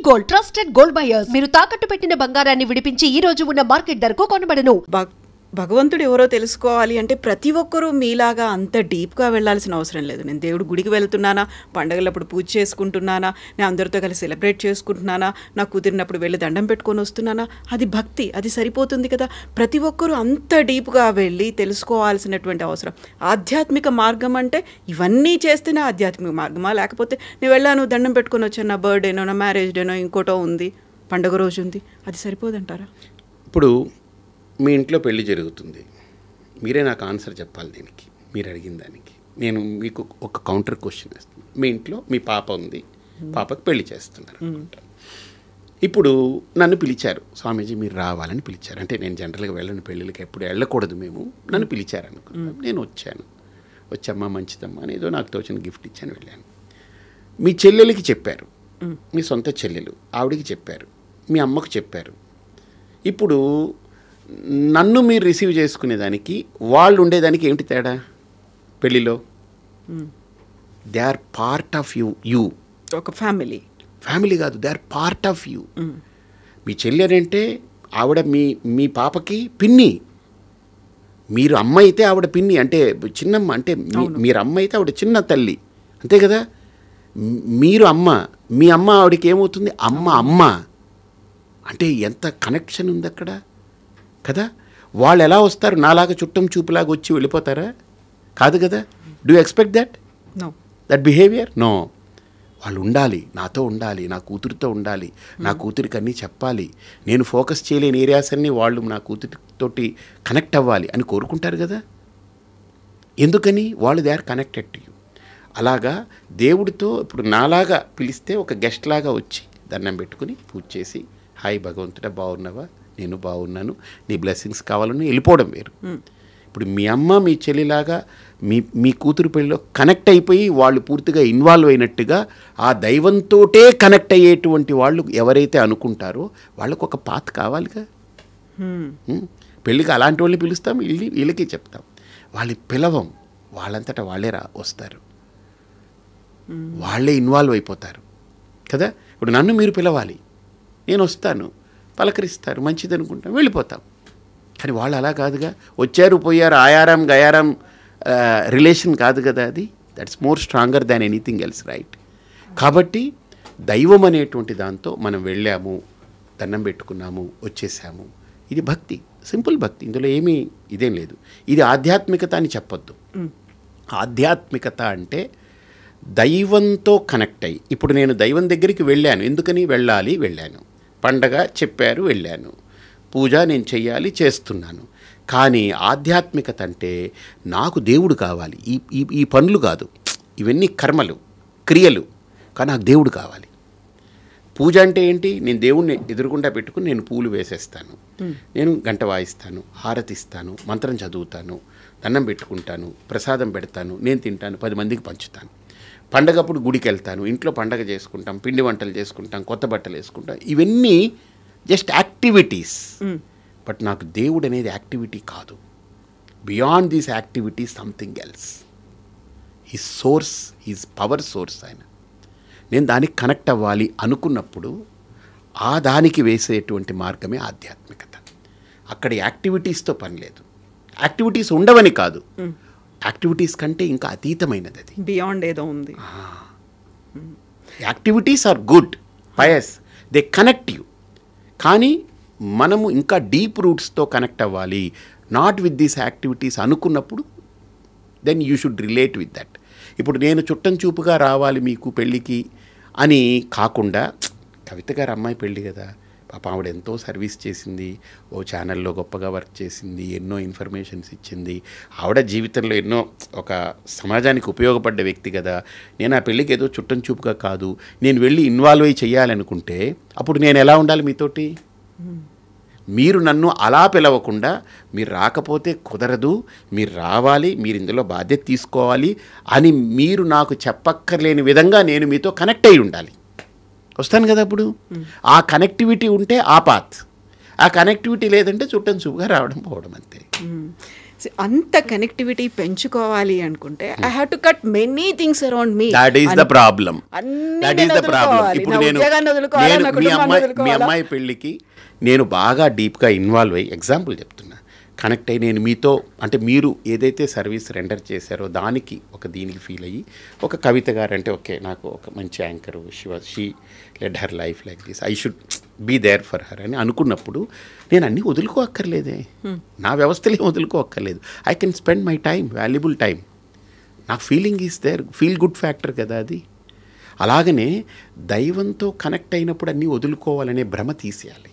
Gold, trusted gold buyers. మీరు తాకట్టు పెట్టిన బంగారాన్ని విడిపించి ఈ రోజు ఉన్న మార్కెట్ ధరకు కొనబడను. భగవంతుడు ఎవరో తెలుసుకోవాలి అంటే ప్రతి ఒక్కరూ మీలాగా అంత డీప్గా వెళ్ళాల్సిన అవసరం లేదు. నేను దేవుడు గుడికి వెళ్తున్నానా, పండగలప్పుడు పూజ చేసుకుంటున్నానా, నేను అందరితో కలిసి సెలబ్రేట్ చేసుకుంటున్నానా, నాకు కుదిరినప్పుడు వెళ్ళి దండం పెట్టుకొని వస్తున్నానా, అది భక్తి, అది సరిపోతుంది కదా. ప్రతి ఒక్కరూ అంత డీప్గా వెళ్ళి తెలుసుకోవాల్సినటువంటి అవసరం. ఆధ్యాత్మిక మార్గం అంటే ఇవన్నీ చేస్తేనే ఆధ్యాత్మిక మార్గమా? లేకపోతే నేను వెళ్ళాను దండం పెట్టుకొని వచ్చాను, నా బర్త్డేనో నా మ్యారేజ్ డేనో ఇంకోటో ఉంది, పండుగ రోజు ఉంది, అది సరిపోదంటారా? ఇప్పుడు మీ ఇంట్లో పెళ్లి జరుగుతుంది, మీరే నాకు ఆన్సర్ చెప్పాలి దీనికి, మీరు అడిగిన దానికి. నేను మీకు ఒక కౌంటర్ క్వశ్చన్ వేస్తాను. మీ ఇంట్లో మీ పాప ఉంది, పాపకు పెళ్లి చేస్తున్నారు అనుకుంటా. ఇప్పుడు నన్ను పిలిచారు, స్వామీజీ మీరు రావాలని పిలిచారు. అంటే నేను జనరల్గా వెళ్ళను పెళ్ళిళ్ళకి, ఎప్పుడు వెళ్ళకూడదు మేము, నన్ను పిలిచారు అనుకుంటాను. నేను వచ్చామ్మా మంచిదమ్మా అని ఏదో నాకు తోచిన గిఫ్ట్ ఇచ్చాను, వెళ్ళాను. మీ చెల్లెలకి చెప్పారు, మీ సొంత చెల్లెలు, ఆవిడికి చెప్పారు, మీ అమ్మకు చెప్పారు. ఇప్పుడు నన్ను మీరు రిసీవ్ చేసుకునేదానికి వాళ్ళు ఉండేదానికి ఏమిటి తేడా? పెళ్ళిలో they are part of you. ఒక ఫ్యామిలీ కాదు, they are part of you. మీ చెల్లెలంటే ఆవిడ మీ పాపకి పిన్ని, మీరు అమ్మ అయితే ఆవిడ పిన్ని, అంటే చిన్నమ్మ, అంటే మీరు అమ్మ అయితే ఆవిడ చిన్న తల్లి, అంతే కదా. మీరు అమ్మ, మీ అమ్మ ఆవిడకి ఏమవుతుంది? అమ్మ అంటే ఎంత కనెక్షన్ ఉంది అక్కడ కదా. వాళ్ళు ఎలా వస్తారు? నాలాగా చుట్టం చూపులాగా వచ్చి వెళ్ళిపోతారా? కాదు కదా. Do you expect that behaviour? No. వాళ్ళు ఉండాలి, నాతో ఉండాలి, నా కూతురితో ఉండాలి, నా కూతురికి అన్నీ చెప్పాలి, నేను ఫోకస్ చేయలేని ఏరియాస్ అన్నీ వాళ్ళు నా కూతురితోటి కనెక్ట్ అవ్వాలి అని కోరుకుంటారు కదా. ఎందుకని? వాళ్ళు they are connected to you. అలాగా దేవుడితో ఇప్పుడు నాలాగా పిలిస్తే ఒక గెస్ట్ లాగా వచ్చి దండం పెట్టుకుని పూజ చేసి, హాయ్ భగవంతుడా బాగున్నావా, నేను బాగున్నాను, నీ బ్లెస్సింగ్స్ కావాలని వెళ్ళిపోవడం వేరు. ఇప్పుడు మీ అమ్మ మీ చెల్లిలాగా మీ కూతురు పెళ్ళిలో కనెక్ట్ అయిపోయి వాళ్ళు పూర్తిగా ఇన్వాల్వ్ అయినట్టుగా ఆ దైవంతోటే కనెక్ట్ అయ్యేటువంటి వాళ్ళు ఎవరైతే అనుకుంటారో వాళ్ళకు ఒక పాత్ కావాలిగా. పెళ్ళికి అలాంటి వాళ్ళని పిలుస్తాం, వీళ్ళకి చెప్తాం, వాళ్ళు పిలవం, వాళ్ళంతటా వాళ్ళే వస్తారు, వాళ్ళే ఇన్వాల్వ్ అయిపోతారు కదా. ఇప్పుడు నన్ను మీరు పిలవాలి, నేను వస్తాను, పలకరిస్తారు, మంచిది అనుకుంటాం, వెళ్ళిపోతాం. కానీ వాళ్ళు అలా కాదుగా, వచ్చారు పోయారు ఆయారం గయారం రిలేషన్ కాదు కదా అది. That's more stronger than anything else, right? కాబట్టి దైవం అనేటువంటి దాంతో మనం వెళ్ళాము, దండం పెట్టుకున్నాము, వచ్చేసాము, ఇది భక్తి, సింపుల్ భక్తి, ఇందులో ఏమీ ఇదేం లేదు. ఇది ఆధ్యాత్మికత అని చెప్పొద్దు. ఆధ్యాత్మికత అంటే దైవంతో కనెక్ట్ అయ్యి, ఇప్పుడు నేను దైవం దగ్గరికి వెళ్ళాను, ఎందుకని వెళ్ళాను, పండగ చెప్పారు వెళ్ళాను, పూజ నేను చెయ్యాలి చేస్తున్నాను. కానీ ఆధ్యాత్మికత అంటే నాకు దేవుడు కావాలి, ఈ పనులు కాదు, ఇవన్నీ కర్మలు క్రియలు, కానీ నాకు దేవుడు కావాలి. పూజ అంటే ఏంటి? నేను దేవుణ్ణి ఎదురుగుండా పెట్టుకుని నేను పూలు వేసేస్తాను, నేను గంట వాయిస్తాను, హారతిస్తాను, మంత్రం చదువుతాను, దండం పెట్టుకుంటాను, ప్రసాదం పెడతాను, నేను తింటాను, 10 మందికి పంచుతాను. పండగప్పుడు గుడికి వెళ్తాను, ఇంట్లో పండగ చేసుకుంటాం, పిండి వంటలు చేసుకుంటాం, కొత్త బట్టలు వేసుకుంటాం, ఇవన్నీ జస్ట్ యాక్టివిటీస్. బట్ నాకు దేవుడు అనేది యాక్టివిటీ కాదు. Beyond these activities something else. His source, his power source ఆయన. నేను దానికి కనెక్ట్ అవ్వాలి అనుకున్నప్పుడు ఆ దానికి వేసేటువంటి మార్గమే ఆధ్యాత్మికత. అక్కడ యాక్టివిటీస్తో పని లేదు. యాక్టివిటీస్ ఉండవని కాదు, యాక్టివిటీస్ కంటే ఇంకా అతీతమైనది, అది బియాండ్ ఏదో ఉంది. Activities are good, pious, they connect you. కానీ మనము ఇంకా డీప్ రూట్స్తో కనెక్ట్ అవ్వాలి, నాట్ విత్ దీస్ యాక్టివిటీస్ అనుకున్నప్పుడు then you should relate with that. ఇప్పుడు నేను చుట్టం చూపుగా రావాలి మీకు పెళ్ళికి అని కాకుండా, కవిత గారు అమ్మాయి పెళ్ళి కదా, పాప ఆవిడ ఎంతో సర్వీస్ చేసింది, ఓ ఛానల్లో గొప్పగా వర్క్ చేసింది, ఎన్నో ఇన్ఫర్మేషన్స్ ఇచ్చింది, ఆవిడ జీవితంలో ఎన్నో ఒక సమాజానికి ఉపయోగపడ్డ వ్యక్తి కదా. నేను ఆ పెళ్ళికి ఏదో చుట్టం చూపుగా కాదు, నేను వెళ్ళి ఇన్వాల్వ్ అయ్యి చేయాలనుకుంటే అప్పుడు నేను ఎలా ఉండాలి మీతోటి? మీరు నన్ను అలా పిలవకుండా, మీరు రాకపోతే కుదరదు, మీరు రావాలి, మీరు ఇందులో బాధ్యత తీసుకోవాలి అని మీరు నాకు చెప్పక్కర్లేని విధంగా నేను మీతో కనెక్ట్ అయి ఉండాలి. వస్తాను కదా. అప్పుడు ఆ కనెక్టివిటీ ఉంటే ఆ పాత్, ఆ కనెక్టివిటీ లేదంటే చుట్టం చూపుగా రావడం పోవడం అంతే. అంత కనెక్టివిటీ పెంచుకోవాలి అనుకుంటే I have to cut many things around me. That is the problem. That is the problem. ఇప్పుడు మీ అమ్మాయి పెళ్ళికి నేను బాగా డీప్గా ఇన్వాల్వ్ అయ్యి ఎగ్జాంపుల్ చెప్తున్నా, కనెక్ట్ అయ్యి నేను మీతో అంటే మీరు ఏదైతే సర్వీస్ రెండర్ చేశారో దానికి దీనికి ఫీల్ అయ్యి ఒక కవిత గారు అంటే ఓకే నాకు ఒక మంచి anchor she led her life like this, I should be there for her అని అనుకున్నప్పుడు నేను అన్నీ వదులుకోక్కర్లేదే, నా వ్యవస్థలే వదులుకోక్కర్లేదు. I can spend my time, valuable time. నా feeling is there, feel good factor కదా అది. అలాగనే దైవంతో కనెక్ట్ అయినప్పుడు అన్నీ వదులుకోవాలనే భ్రమ తీసేయాలి.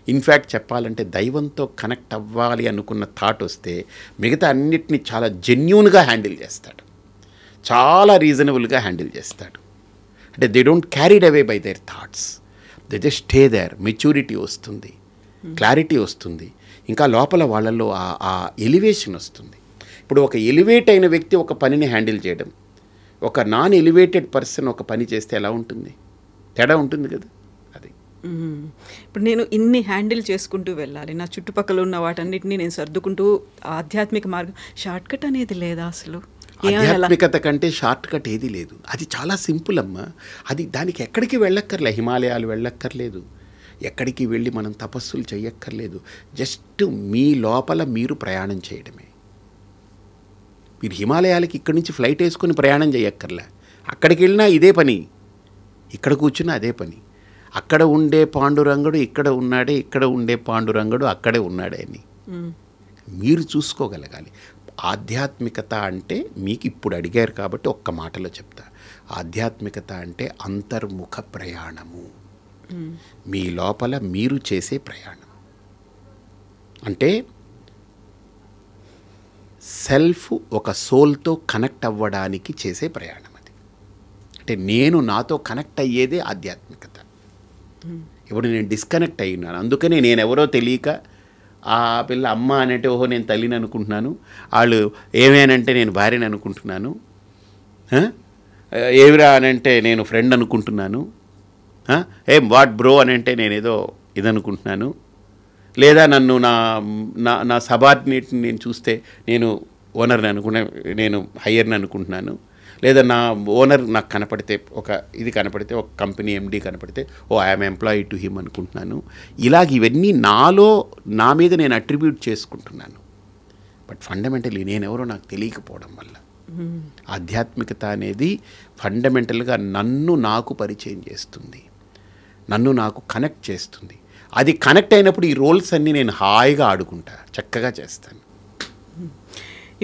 ఇన్ఫ్యాక్ట్ చెప్పాలంటే దైవంతో కనెక్ట్ అవ్వాలి అనుకున్న థాట్ వస్తే మిగతా అన్నిటినీ చాలా జెన్యూన్గా హ్యాండిల్ చేస్తాడు, చాలా రీజనబుల్గా హ్యాండిల్ చేస్తాడు. అంటే they don't carried away by their thoughts, they just stay there. Maturity వస్తుంది, క్లారిటీ వస్తుంది, ఇంకా లోపల వాళ్ళల్లో ఆ ఎలివేషన్ వస్తుంది. ఇప్పుడు ఒక ఎలివేట్ అయిన వ్యక్తి ఒక పనిని హ్యాండిల్ చేయడం, ఒక నాన్ ఎలివేటెడ్ పర్సన్ ఒక పని చేస్తే ఎలా ఉంటుంది? తేడా ఉంటుంది కదా. అది ఇప్పుడు నేను ఇన్ని హ్యాండిల్ చేసుకుంటూ వెళ్ళాలి, నా చుట్టుపక్కల ఉన్న వాటన్నిటిని నేను సర్దుకుంటూ ఆధ్యాత్మిక మార్గం, షార్ట్ కట్ అనేది లేదా అసలు? ఆధ్యాత్మికత కంటే షార్ట్ కట్ ఏది లేదు. అది చాలా సింపుల్ అమ్మా. అది దానికి ఎక్కడికి వెళ్ళక్కర్లే, హిమాలయాలు వెళ్ళక్కర్లేదు, ఎక్కడికి వెళ్ళి మనం తపస్సులు చేయక్కర్లేదు. జస్ట్ మీ లోపల మీరు ప్రయాణం చేయడమే. మీరు హిమాలయాలకి ఇక్కడి నుంచి ఫ్లైట్ వేసుకొని ప్రయాణం చేయక్కర్లే, అక్కడికి వెళ్ళినా ఇదే పని, ఇక్కడ కూర్చున్నా అదే పని. అక్కడ ఉండే పాండురంగడు ఇక్కడ ఉన్నాడే, ఇక్కడ ఉండే పాండురంగడు అక్కడే ఉన్నాడే అని మీరు చూసుకోగలగాలి. ఆధ్యాత్మికత అంటే మీకు ఇప్పుడు అడిగారు కాబట్టి ఒక్క మాటలో చెప్తా. ఆధ్యాత్మికత అంటే అంతర్ముఖ ప్రయాణము, మీ లోపల మీరు చేసే ప్రయాణం. అంటే సెల్ఫ్ ఒక సోల్తో కనెక్ట్ అవ్వడానికి చేసే ప్రయాణం అది. అంటే నేను నాతో కనెక్ట్ అయ్యేదే ఆధ్యాత్మికత. ఇప్పుడు నేను డిస్కనెక్ట్ అయినాను, అందుకనే నేను ఎవరో తెలియక ఆ పిల్ల అమ్మ అంటే ఓహో నేను తల్లిని అనుకుంటున్నాను, వాళ్ళు ఏమేనంటే నేను భార్యని అనుకుంటున్నాను, ఏమిరా అనంటే నేను ఫ్రెండ్ అనుకుంటున్నాను, ఏం వాట్ బ్రో అనంటే నేనేదో ఇదనుకుంటున్నాను, లేదా నన్ను నా సబార్డినేట్ని నేను చూస్తే నేను ఓనర్ని నేను హయ్యర్ని అనుకుంటున్నాను, లేదా నా ఓనర్ నాకు కనపడితే ఇది కనపడితే ఒక కంపెనీ ఎండీ కనపడితే ఐఎమ్ ఎంప్లాయీ టు హిమ్ అనుకుంటున్నాను. ఇవన్నీ నా మీద నేను అట్రిబ్యూట్ చేసుకుంటున్నాను. బట్ ఫండమెంటల్లీ నేనెవరో నాకు తెలియకపోవడం వల్ల ఆధ్యాత్మికత అనేది ఫండమెంటల్గా నన్ను నాకు పరిచయం చేస్తుంది, నన్ను నాకు కనెక్ట్ చేస్తుంది. అది కనెక్ట్ అయినప్పుడు ఈ రోల్స్ అన్నీ నేను హాయిగా ఆడుకుంటా, చక్కగా చేస్తాను.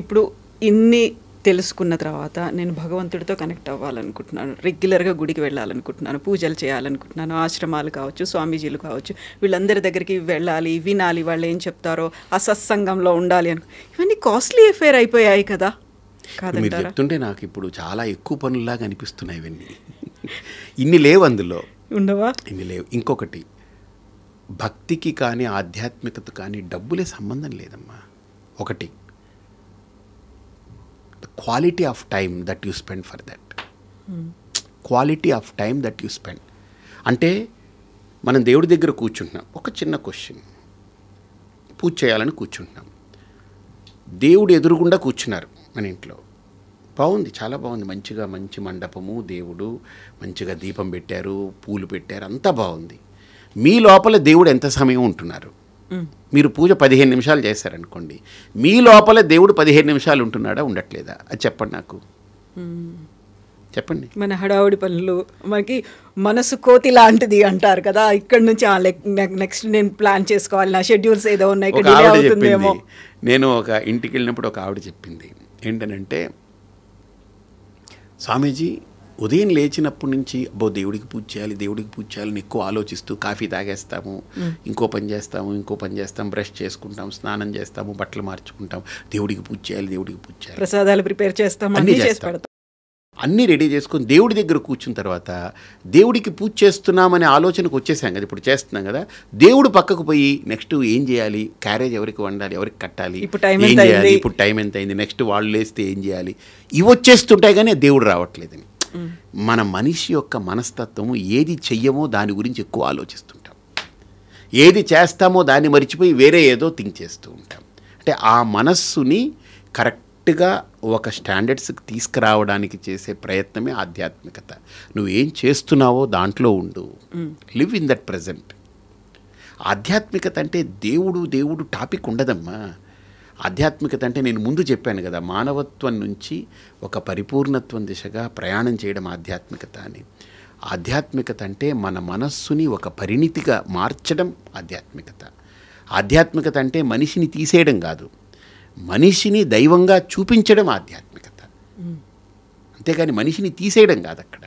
ఇప్పుడు ఇన్ని తెలుసుకున్న తర్వాత నేను భగవంతుడితో కనెక్ట్ అవ్వాలనుకుంటున్నాను, రెగ్యులర్గా గుడికి వెళ్ళాలనుకుంటున్నాను, పూజలు చేయాలనుకుంటున్నాను, ఆశ్రమాలు కావచ్చు, స్వామీజీలు కావచ్చు, వీళ్ళందరి దగ్గరికి వెళ్ళాలి, వినాలి, వాళ్ళు ఏం చెప్తారో, ఆ సత్సంగంలో ఉండాలి ఇవన్నీ కాస్ట్లీ అఫేర్ అయిపోయాయి కదా. మీరు చెప్తుంటే నాకు ఇప్పుడు చాలా ఎక్కువ పనుల్లాగా అనిపిస్తున్నాయి ఇవన్నీ. ఇన్ని లేవు అందులో, ఉండవా? ఇన్ని లేవు. ఇంకొకటి, భక్తికి కానీ ఆధ్యాత్మికత కానీ డబ్బులే సంబంధం లేదమ్మా. ఒకటి, quality of time that you spend for that. Quality of time that you spend అంటే మనం దేవుడి దగ్గర కూర్చుంటున్నాం, ఒక చిన్న క్వశ్చన్, పూజ చేయాలని కూర్చుంటున్నాం, దేవుడు ఎదురుగుండా కూర్చున్నారు మన ఇంట్లో, బాగుంది, చాలా బాగుంది, మంచి మండపము, దేవుడు మంచిగా దీపం పెట్టారు, పూలు పెట్టారు, అంతా బాగుంది. మీ లోపల దేవుడు ఎంత సమయం ఉంటున్నారు? మీరు పూజ 15 నిమిషాలు చేశారనుకోండి, మీ లోపల దేవుడు 15 నిమిషాలు ఉంటున్నాడా, ఉండట్లేదా? అది చెప్పండి నాకు, చెప్పండి. మన హడావుడి పనులు, మనకి మనసు కోతి లాంటిది అంటారు కదా, ఇక్కడ నుంచి నెక్స్ట్ నేను ప్లాన్ చేసుకోవాలి, నా షెడ్యూల్స్ ఏదో ఉన్నాయి. నేను ఒక ఇంటికి వెళ్ళినప్పుడు ఒక ఆవిడ చెప్పింది ఏంటనంటే, స్వామీజీ ఉదయం లేచినప్పటి నుంచి దేవుడికి పూజ చేయాలని ఎక్కువ ఆలోచిస్తూ కాఫీ తాగేస్తాము, ఇంకో పని చేస్తాం, బ్రష్ చేసుకుంటాం, స్నానం చేస్తాము, బట్టలు మార్చుకుంటాం, దేవుడికి పూజ చేయాలి, ప్రసాదాలు ప్రిపేర్ చేస్తాం, అన్నీ రెడీ చేసుకొని దేవుడి దగ్గర కూర్చున్న తర్వాత దేవుడికి పూజ చేస్తున్నామనే ఆలోచనకు వచ్చేసాం కదా, ఇప్పుడు చేస్తున్నాం కదా, దేవుడు పక్కకు పోయి నెక్స్ట్ ఏం చేయాలి, క్యారేజ్ ఎవరికి వండాలి, ఎవరికి కట్టాలి, ఏం చేయాలి, ఇప్పుడు టైం ఎంత అయింది, నెక్స్ట్ వాళ్ళు లేస్తే ఏం చేయాలి, ఇవి వచ్చేస్తుంటాయి కానీ దేవుడు రావట్లేదని. మన మనిషి యొక్క మనస్తత్వము ఏది చెయ్యమో దాని గురించి ఎక్కువ ఆలోచిస్తుంటాం, ఏది చేస్తామో దాన్ని మర్చిపోయి వేరే ఏదో థింక్ చేస్తూ ఉంటాం. అంటే ఆ మనస్సుని కరెక్ట్గా ఒక స్టాండర్డ్స్కి తీసుకురావడానికి చేసే ప్రయత్నమే ఆధ్యాత్మికత. నువ్వు ఏం చేస్తున్నావో దాంట్లో ఉండు, లివ్ ఇన్ దట్ ప్రజెంట్. ఆధ్యాత్మికత అంటే దేవుడు టాపిక్ ఉండదమ్మా. ఆధ్యాత్మికత అంటే నేను ముందు చెప్పాను కదా, మానవత్వం నుంచి ఒక పరిపూర్ణత్వం దిశగా ప్రయాణం చేయడం ఆధ్యాత్మికత అని. ఆధ్యాత్మికత అంటే మన మనస్సుని ఒక పరిణితిగా మార్చడం ఆధ్యాత్మికత. ఆధ్యాత్మికత అంటే మనిషిని తీసేయడం కాదు, మనిషిని దైవంగా చూపించడం ఆధ్యాత్మికత. అంతేగాని మనిషిని తీసేయడం కాదు అక్కడ.